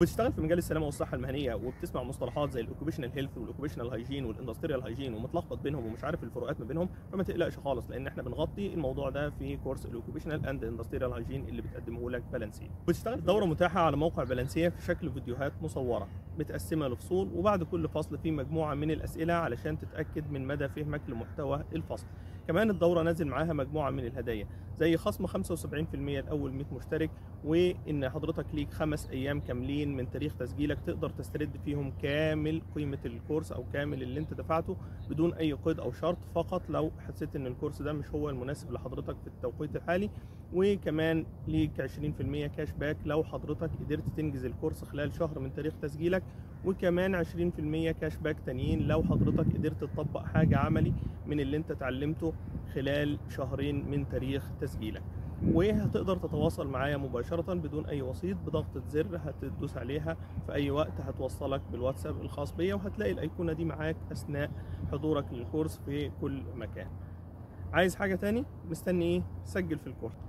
بتشتغل في مجال السلامه والصحه المهنيه وبتسمع مصطلحات زي الاوكيبيشنال هيلث والاوكيبيشنال هايجين والاندستريال هايجين ومتلخبط بينهم ومش عارف الفروقات ما بينهم، فما تقلقش خالص لان احنا بنغطي الموضوع ده في كورس الاوكيبيشنال اند اندستريال هايجين اللي بتقدمه لك بالانسيه. بتشتغل الدوره متاحه على موقع بالانسيه في شكل فيديوهات مصوره متقسمه لفصول، وبعد كل فصل فيه مجموعه من الاسئله علشان تتاكد من مدى فهمك لمحتوى الفصل. كمان الدوره نازل معاها مجموعه من الهدايا زي خصم 75% لاول 100 مشترك، وان حضرتك ليك 5 ايام كاملين من تاريخ تسجيلك تقدر تسترد فيهم كامل قيمه الكورس او كامل اللي انت دفعته بدون اي قيد او شرط، فقط لو حسيت ان الكورس ده مش هو المناسب لحضرتك في التوقيت الحالي. وكمان ليك 20% كاش باك لو حضرتك قدرت تنجز الكورس خلال شهر من تاريخ تسجيلك، وكمان 20% كاش باك تانيين لو حضرتك قدرت تطبق حاجه عملي من اللي انت اتعلمته خلال شهرين من تاريخ تسجيلك. وهتقدر تتواصل معايا مباشرة بدون أي وسيط بضغطة زر هتدوس عليها في أي وقت، هتوصلك بالواتساب الخاص بيا، وهتلاقي الأيقونة دي معاك أثناء حضورك للكورس في كل مكان. عايز حاجة تاني؟ مستني إيه؟ سجل في الكورس.